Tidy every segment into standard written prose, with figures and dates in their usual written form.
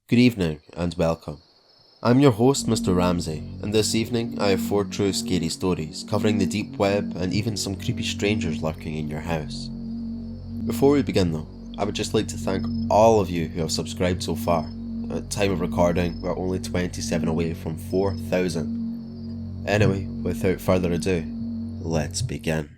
Good evening and welcome. I'm your host Mr. Ramsay, and this evening I have 4 true scary stories covering the deep web and even some creepy strangers lurking in your house. Before we begin though, I would just like to thank all of you who have subscribed so far. At time of recording, we're only 27 away from 4,000. Anyway, without further ado, let's begin.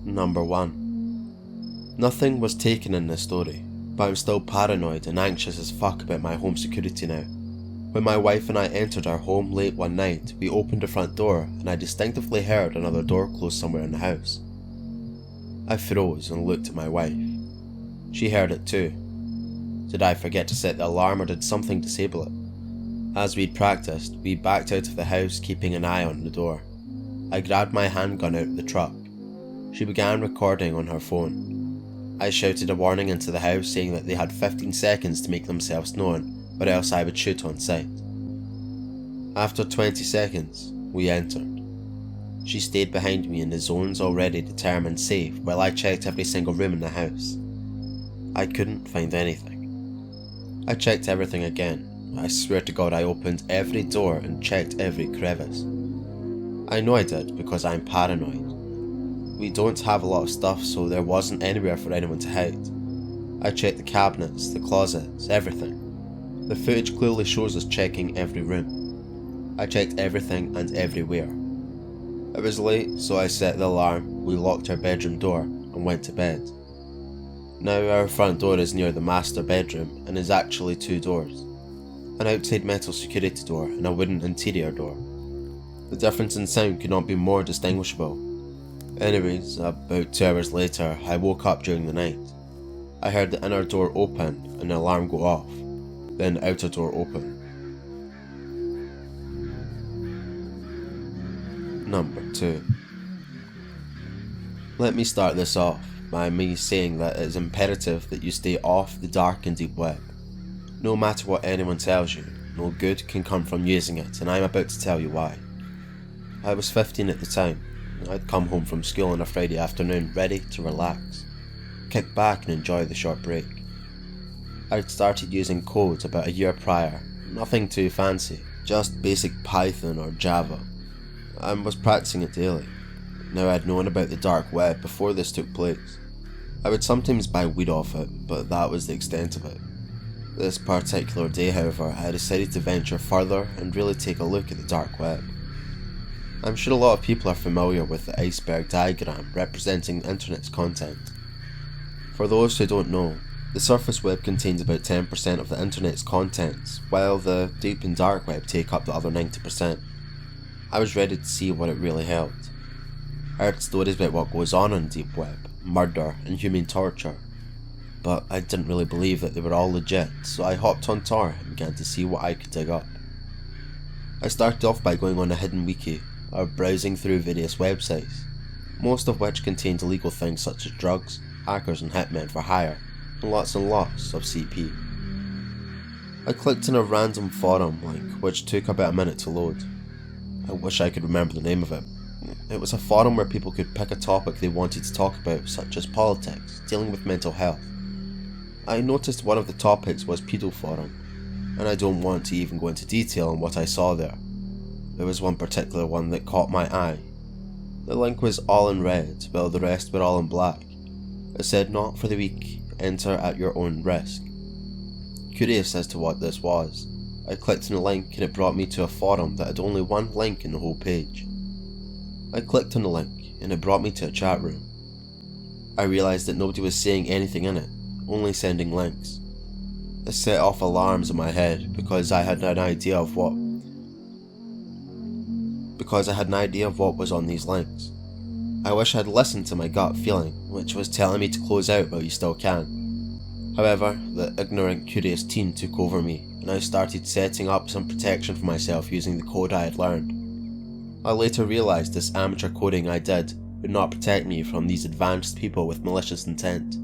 Number 1. Nothing was taken in this story, but I'm still paranoid and anxious as fuck about my home security now. When my wife and I entered our home late one night, we opened the front door and I distinctively heard another door close somewhere in the house. I froze and looked at my wife. She heard it too. Did I forget to set the alarm or did something disable it? As we'd practiced, we backed out of the house keeping an eye on the door. I grabbed my handgun out of the truck. She began recording on her phone. I shouted a warning into the house saying that they had 15 seconds to make themselves known, or else I would shoot on sight. After 20 seconds, we entered. She stayed behind me in the zones already determined safe while I checked every single room in the house. I couldn't find anything. I checked everything again. I swear to God I opened every door and checked every crevice. I know I did because I'm paranoid. We don't have a lot of stuff, so there wasn't anywhere for anyone to hide. I checked the cabinets, the closets, everything. The footage clearly shows us checking every room. I checked everything and everywhere. It was late, so I set the alarm, we locked our bedroom door, and went to bed. Now our front door is near the master bedroom and is actually 2 doors. An outside metal security door and a wooden interior door. The difference in sound could not be more distinguishable. Anyways, about 2 hours later, I woke up during the night. I heard the inner door open and the alarm go off, then the outer door open. Number 2. Let me start this off by me saying that it is imperative that you stay off the dark and deep web. No matter what anyone tells you, no good can come from using it, and I'm about to tell you why. I was 15 at the time. I'd come home from school on a Friday afternoon ready to relax, kick back and enjoy the short break. I'd started using code about a year prior, nothing too fancy, just basic Python or Java, and was practicing it daily. Now I'd known about the dark web before this took place. I would sometimes buy weed off it, but that was the extent of it. This particular day, however, I decided to venture further and really take a look at the dark web. I'm sure a lot of people are familiar with the iceberg diagram representing the internet's content. For those who don't know, the surface web contains about 10% of the internet's contents, while the deep and dark web take up the other 90%. I was ready to see what it really held. I heard stories about what goes on the deep web, murder, inhuman torture, but I didn't really believe that they were all legit, so I hopped on Tor and began to see what I could dig up. I started off by going on a hidden wiki, or browsing through various websites, most of which contained illegal things such as drugs, hackers and hitmen for hire, and lots of CP. I clicked on a random forum link which took about a minute to load. I wish I could remember the name of it. It was a forum where people could pick a topic they wanted to talk about, such as politics, dealing with mental health. I noticed one of the topics was pedo forum, and I don't want to even go into detail on what I saw there. There was one particular one that caught my eye. The link was all in red, while the rest were all in black. It said not for the weak, enter at your own risk. Curious as to what this was, I clicked on the link and it brought me to a forum that had only one link in the whole page. I clicked on the link and it brought me to a chat room. I realised that nobody was saying anything in it, only sending links. This set off alarms in my head because I had an idea of what was on these links. I wish I'd listened to my gut feeling, which was telling me to close out while you still can. However, the ignorant, curious teen took over me, and I started setting up some protection for myself using the code I had learned. I later realised this amateur coding I did would not protect me from these advanced people with malicious intent.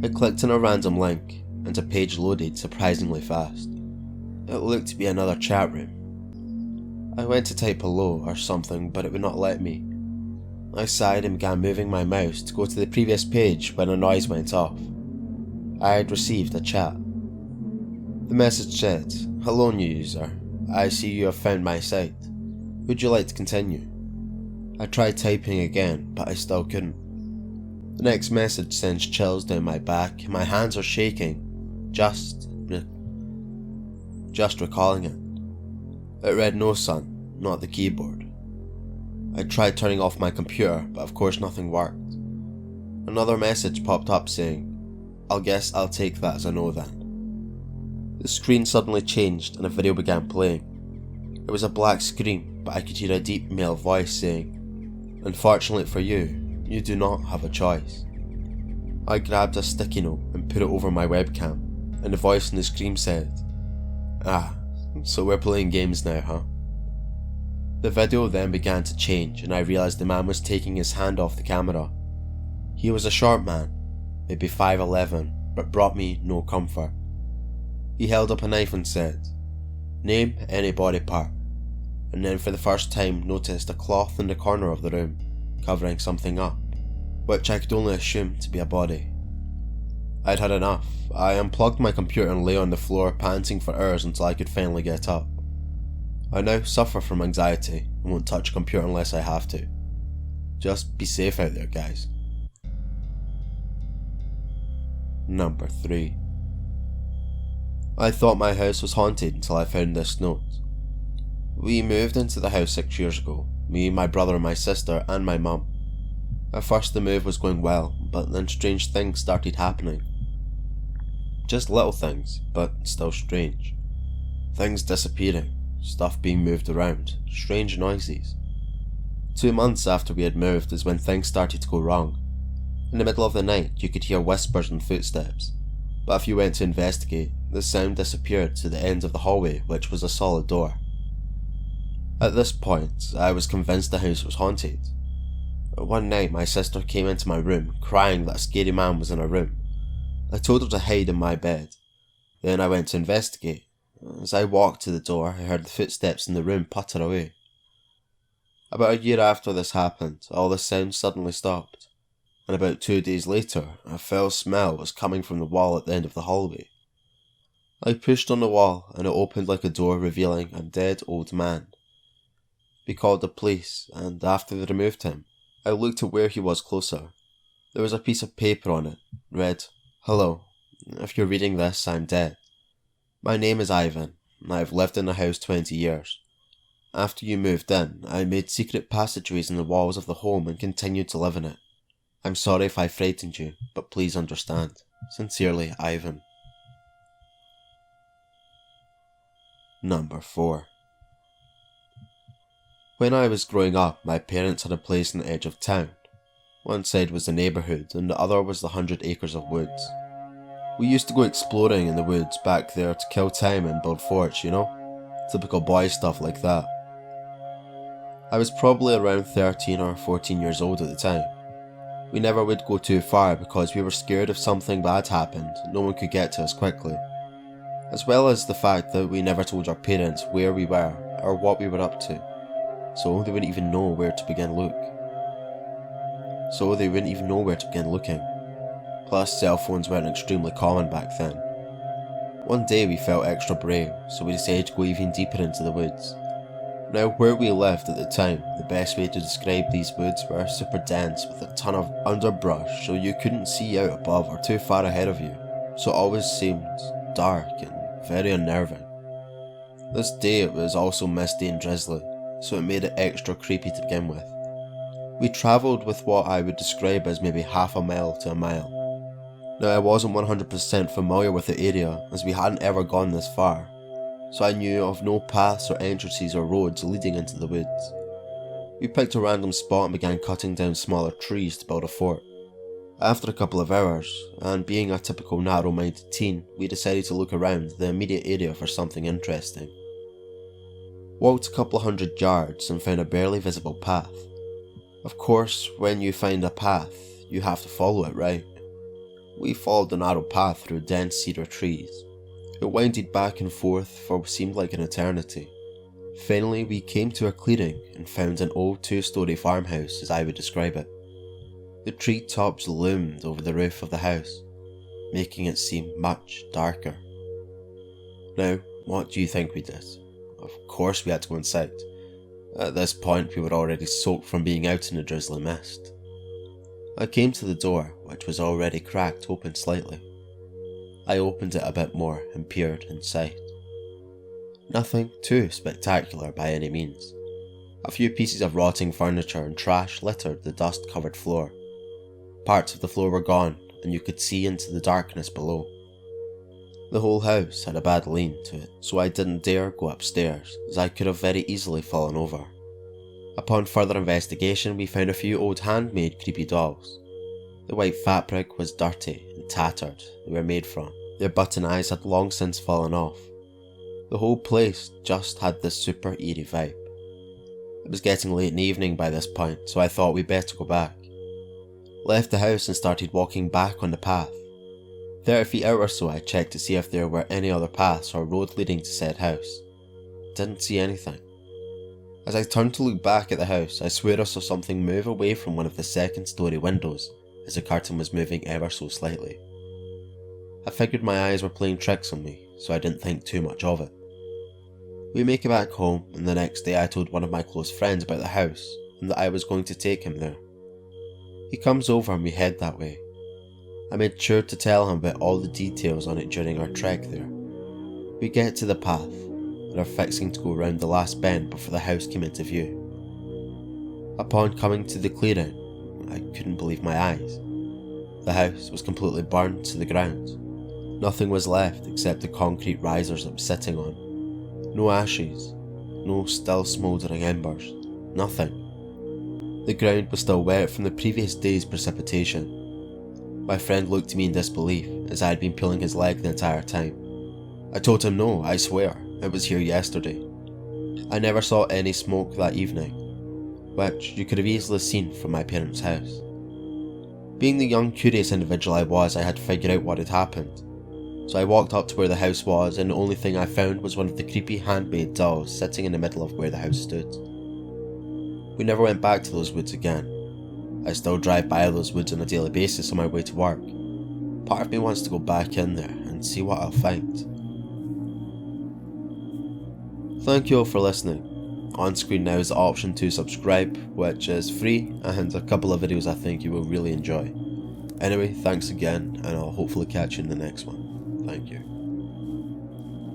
I clicked on a random link, and a page loaded surprisingly fast. It looked to be another chat room. I went to type hello or something, but it would not let me. I sighed and began moving my mouse to go to the previous page when a noise went off. I had received a chat. The message said, "Hello new user, I see you have found my site. Would you like to continue?" I tried typing again, but I still couldn't. The next message sends chills down my back and my hands are shaking, just recalling it. It read "No son, not the keyboard." I tried turning off my computer, but of course nothing worked. Another message popped up saying, "I guess I'll take that as a no then." The screen suddenly changed and a video began playing. It was a black screen, but I could hear a deep male voice saying, "Unfortunately for you, you do not have a choice." I grabbed a sticky note and put it over my webcam, and the voice in the screen said, "Ah, so we're playing games now, huh?" The video then began to change and I realised the man was taking his hand off the camera. He was a short man, maybe 5'11", but brought me no comfort. He held up a knife and said, "Name any body part," and then for the first time noticed a cloth in the corner of the room, covering something up, which I could only assume to be a body. I'd had enough. I unplugged my computer and lay on the floor panting for hours until I could finally get up. I now suffer from anxiety and won't touch a computer unless I have to. Just be safe out there, guys. Number 3. I thought my house was haunted until I found this note. We moved into the house 6 years ago, me, my brother, my sister and my mum. At first the move was going well, but then strange things started happening. Just little things, but still strange. Things disappearing, stuff being moved around, strange noises. 2 months after we had moved is when things started to go wrong. In the middle of the night you could hear whispers and footsteps, but if you went to investigate, the sound disappeared to the end of the hallway, which was a solid door. At this point, I was convinced the house was haunted. One night my sister came into my room crying that a scary man was in her room. I told her to hide in my bed. Then I went to investigate. As I walked to the door, I heard the footsteps in the room putter away. About a year after this happened, all the sounds suddenly stopped, and about 2 days later, a foul smell was coming from the wall at the end of the hallway. I pushed on the wall, and it opened like a door revealing a dead old man. We called the police, and after they removed him, I looked at where he was closer. There was a piece of paper on it, read, "Hello, if you're reading this, I'm dead. My name is Ivan, and I've lived in the house 20 years. After you moved in, I made secret passageways in the walls of the home and continued to live in it. I'm sorry if I frightened you, but please understand. Sincerely, Ivan." Number 4. When I was growing up, my parents had a place on the edge of town. One side was the neighbourhood and the other was the 100 acres of woods. We used to go exploring in the woods back there to kill time and build forts, you know? Typical boy stuff like that. I was probably around 13 or 14 years old at the time. We never would go too far because we were scared if something bad happened, no one could get to us quickly. As well as the fact that we never told our parents where we were or what we were up to. So they wouldn't even know where to begin looking. Plus, cell phones weren't extremely common back then. One day we felt extra brave, so we decided to go even deeper into the woods. Now, where we lived at the time, the best way to describe these woods were super dense with a ton of underbrush, so you couldn't see out above or too far ahead of you, so it always seemed dark and very unnerving. This day it was also misty and drizzly, so it made it extra creepy to begin with. We travelled with what I would describe as maybe half a mile to a mile. Now I wasn't 100% familiar with the area as we hadn't ever gone this far, so I knew of no paths or entrances or roads leading into the woods. We picked a random spot and began cutting down smaller trees to build a fort. After a couple of hours, and being a typical narrow-minded teen, we decided to look around the immediate area for something interesting. Walked a couple of 100 yards and found a barely visible path. Of course, when you find a path, you have to follow it, right? We followed the narrow path through dense cedar trees. It winded back and forth for what seemed like an eternity. Finally, we came to a clearing and found an old 2-story farmhouse, as I would describe it. The treetops loomed over the roof of the house, making it seem much darker. Now, what do you think we did? Of course we had to go inside. At this point we were already soaked from being out in the drizzling mist. I came to the door, which was already cracked open slightly. I opened it a bit more and peered inside. Nothing too spectacular by any means. A few pieces of rotting furniture and trash littered the dust-covered floor. Parts of the floor were gone, and you could see into the darkness below. The whole house had a bad lean to it, so I didn't dare go upstairs, as I could have very easily fallen over. Upon further investigation, we found a few old handmade creepy dolls. The white fabric was dirty and tattered they were made from. Their button eyes had long since fallen off. The whole place just had this super eerie vibe. It was getting late in the evening by this point, so I thought we'd better go back. Left the house and started walking back on the path. 30 feet out or so I checked to see if there were any other paths or road leading to said house. Didn't see anything. As I turned to look back at the house, I swear I saw something move away from one of the 2nd-story windows as the curtain was moving ever so slightly. I figured my eyes were playing tricks on me, so I didn't think too much of it. We make it back home, and the next day I told one of my close friends about the house and that I was going to take him there. He comes over and we head that way. I made sure to tell him about all the details on it during our trek there. We get to the path and are fixing to go round the last bend before the house came into view. Upon coming to the clearing, I couldn't believe my eyes. The house was completely burned to the ground. Nothing was left except the concrete risers it was sitting on. No ashes, no still smouldering embers, nothing. The ground was still wet from the previous day's precipitation. My friend looked at me in disbelief as I had been peeling his leg the entire time. I told him no, I swear, it was here yesterday. I never saw any smoke that evening, which you could have easily seen from my parents' house. Being the young curious individual I was, I had to figure out what had happened. So I walked up to where the house was, and the only thing I found was one of the creepy handmade dolls sitting in the middle of where the house stood. We never went back to those woods again. I still drive by those woods on a daily basis on my way to work. Part of me wants to go back in there and see what I'll find. Thank you all for listening. On screen now is the option to subscribe, which is free, and a couple of videos I think you will really enjoy. Anyway, thanks again, and I'll hopefully catch you in the next one. Thank you.